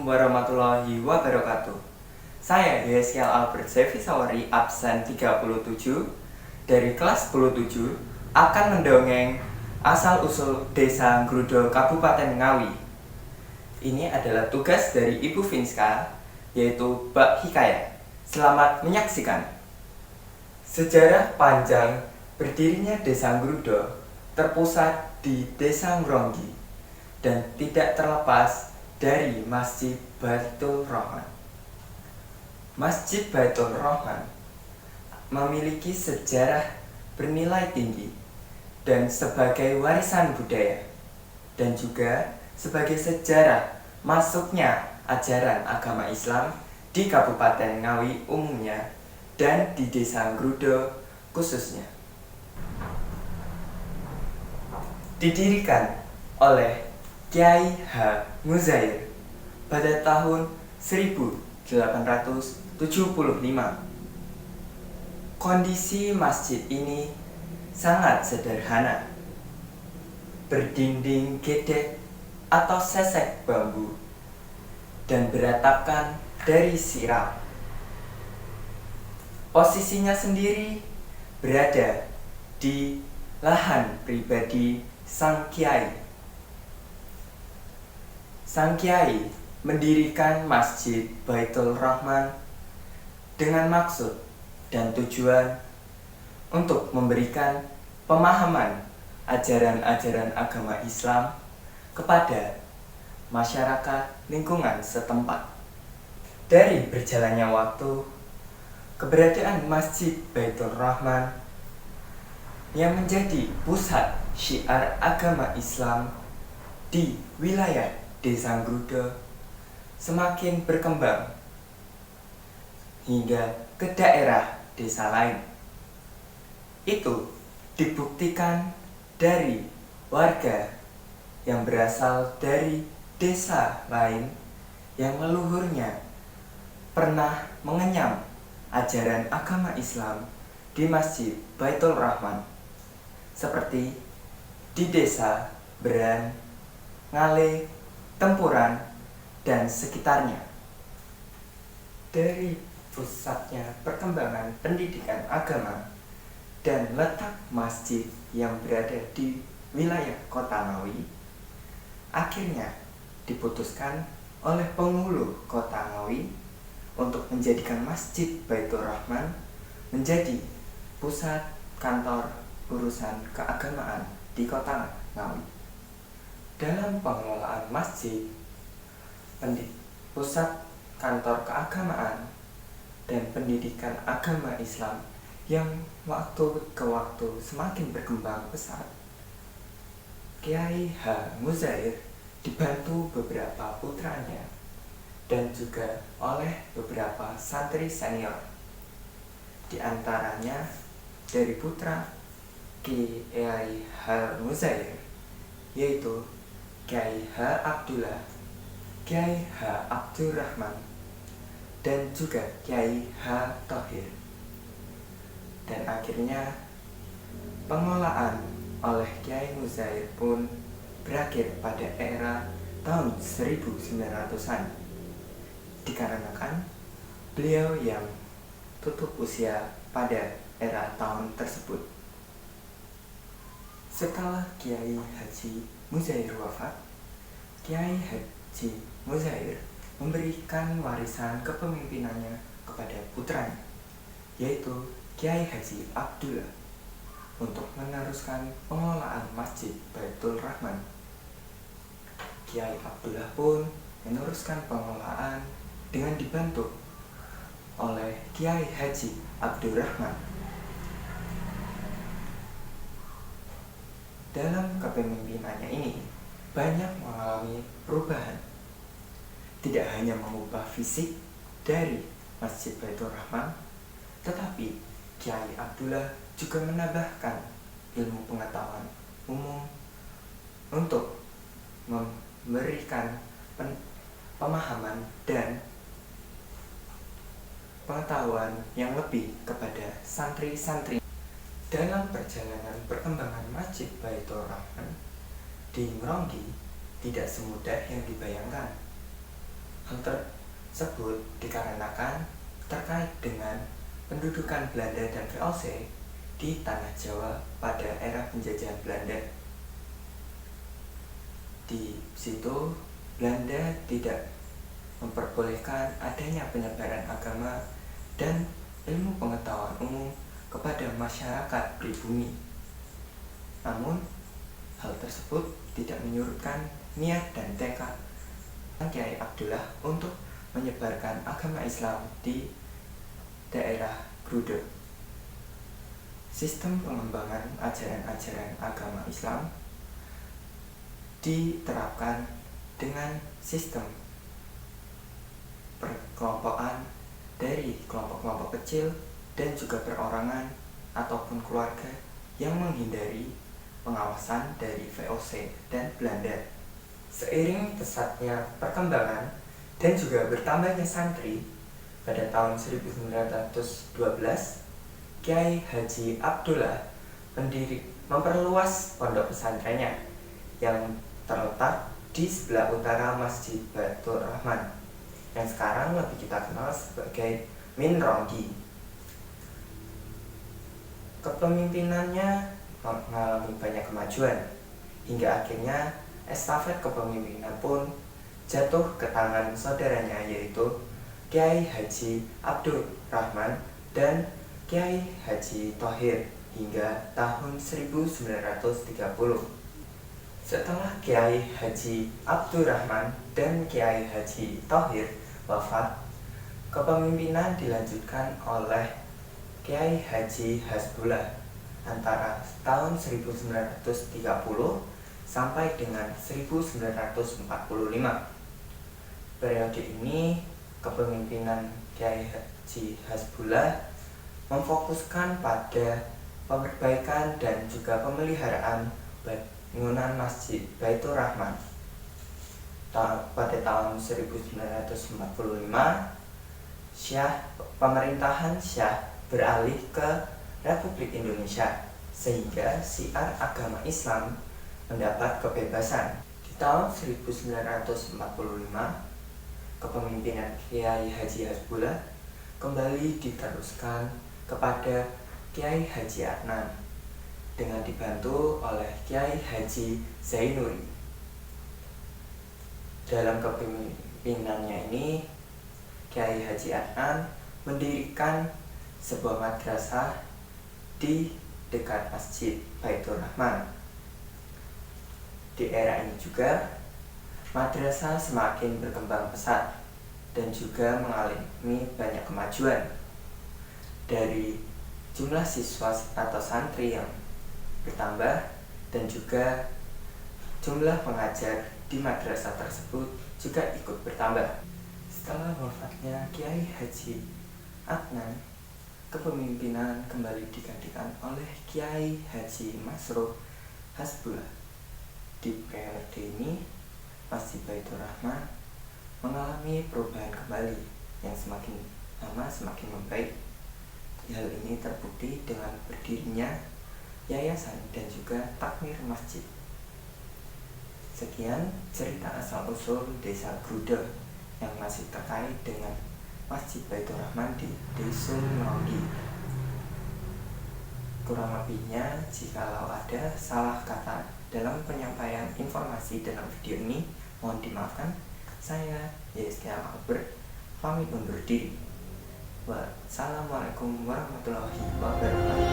Assalamualaikum warahmatullahi wabarakatuh. Saya Yeskiel Albert Zevisawari, absen 37 dari kelas 10-7 akan mendongeng asal-usul Desa Ngrudo Kabupaten Ngawi. Ini adalah tugas dari Ibu Vinska, yaitu Bak Hikayat. Selamat menyaksikan. Sejarah panjang berdirinya Desa Ngrudo terpusat di Desa Ngronggi dan tidak terlepas dari Masjid Baitul Rahman. Masjid Baitul Rahman memiliki sejarah bernilai tinggi dan sebagai warisan budaya, dan juga sebagai sejarah masuknya ajaran agama Islam di Kabupaten Ngawi umumnya dan di Desa Ngrudo khususnya. Didirikan oleh Kyai H. Muzair pada tahun 1875. Kondisi masjid ini sangat sederhana, berdinding gedek atau sesek bambu dan beratapkan dari sirap. Posisinya sendiri berada di lahan pribadi sang Kyai. Sang Kyai mendirikan Masjid Baitul Rahman dengan maksud dan tujuan untuk memberikan pemahaman ajaran-ajaran agama Islam kepada masyarakat lingkungan setempat. Dari berjalannya waktu, keberadaan Masjid Baitul Rahman yang menjadi pusat syiar agama Islam di wilayah Desa Ngrudo semakin berkembang hingga ke daerah desa lain. Itu dibuktikan dari warga yang berasal dari desa lain yang leluhurnya pernah mengenyam ajaran agama Islam di Masjid Baitul Rahman, seperti di desa Beran, Ngale, Tempuran, dan sekitarnya. Dari pusatnya perkembangan pendidikan agama dan letak masjid yang berada di wilayah kota Ngawi, akhirnya diputuskan oleh penghulu kota Ngawi untuk menjadikan Masjid Baitul Rahman menjadi pusat kantor urusan keagamaan di kota Ngawi. Dalam pengelolaan masjid, pusat kantor keagamaan dan pendidikan agama Islam yang waktu ke waktu semakin berkembang pesat, Kyai H. Muzair dibantu beberapa putranya dan juga oleh beberapa santri senior. Di antaranya dari putra Kyai H. Muzair, yaitu Kyai H. Abdullah, Kyai H. Abdurrahman, dan juga Kyai H. Thohir. Dan akhirnya pengelolaan oleh Kyai Muzair pun berakhir pada era tahun 1900-an, dikarenakan beliau yang tutup usia pada era tahun tersebut. Setelah Kyai Haji Muzair wafat, Kyai Haji Muzair memberikan warisan kepemimpinannya kepada putranya, yaitu Kyai Haji Abdullah, untuk meneruskan pengelolaan Masjid Baitul Rahman. Kyai Abdullah pun meneruskan pengelolaan dengan dibantu oleh Kyai Haji Abdurrahman. Dalam kepemimpinannya ini banyak mengalami perubahan, tidak hanya mengubah fisik dari Masjid Baitul Rahman, tetapi Kyai Abdullah juga menambahkan ilmu pengetahuan umum untuk memberikan pemahaman dan pengetahuan yang lebih kepada santri-santri. Dalam perjalanan perkembangan Masjid Baitul Rahman di Ngronggi tidak semudah yang dibayangkan. Hal tersebut dikarenakan terkait dengan pendudukan Belanda dan VOC di tanah Jawa pada era penjajahan Belanda. Di situ Belanda tidak memperbolehkan adanya penyebaran agama dan ilmu pengetahuan umum kepada masyarakat pribumi. Namun, hal tersebut tidak menyurutkan niat dan tekad Kiai Abdullah untuk menyebarkan agama Islam di daerah Grudeg. Sistem pengembangan ajaran-ajaran agama Islam diterapkan dengan sistem perkelompokan dari kelompok-kelompok kecil dan juga perorangan ataupun keluarga yang menghindari pengawasan dari VOC dan Belanda. Seiring pesatnya perkembangan dan juga bertambahnya santri, pada tahun 1912 Kiai Haji Abdullah memperluas pondok pesantrennya yang terletak di sebelah utara Masjid Baitur Rahman yang sekarang lebih kita kenal sebagai Minronggi. Kepemimpinannya mengalami banyak kemajuan hingga akhirnya estafet kepemimpinan pun jatuh ke tangan saudaranya, yaitu Kiai Haji Abdur Rahman dan Kiai Haji Thohir hingga tahun 1930. Setelah Kiai Haji Abdur Rahman dan Kiai Haji Thohir wafat, kepemimpinan dilanjutkan oleh Kiai Haji Hasbullah antara tahun 1930 sampai dengan 1945. Periode ini kepemimpinan Kiai Haji Hasbullah memfokuskan pada perbaikan dan juga pemeliharaan bangunan Masjid Baitur Rahman. Pada tahun 1945, pemerintahan Syah beralih ke Republik Indonesia sehingga syiar agama Islam mendapat kebebasan. Di tahun 1945, kepemimpinan Kiai Haji Hasbullah kembali diteruskan kepada Kiai Haji Adnan dengan dibantu oleh Kiai Haji Zainuri. Dalam kepemimpinannya ini, Kiai Haji Adnan mendirikan sebuah madrasah di dekat Masjid Baitur Rahman. Di era ini juga, madrasah semakin berkembang pesat dan juga mengalami banyak kemajuan. Dari jumlah siswa atau santri yang bertambah dan juga jumlah pengajar di madrasah tersebut juga ikut bertambah. Setelah wafatnya Kiai Haji Adnan, kepemimpinan kembali digantikan oleh Kiai Haji Masruh Hasbullah. Di periode ini, Masjid Baitur Rahman mengalami perubahan kembali yang semakin lama semakin membaik. Hal ini terbukti dengan berdirinya yayasan dan juga takmir masjid. Sekian cerita asal-usul Desa Grudeg yang masih terkait dengan Masjid Baitur Rahman di Desa Minronggi. Kurang lebihnya, jikalau ada salah kata dalam penyampaian informasi dalam video ini, mohon dimaafkan. Saya Yeskia Albert pamit undur diri. Wassalamualaikum warahmatullahi wabarakatuh.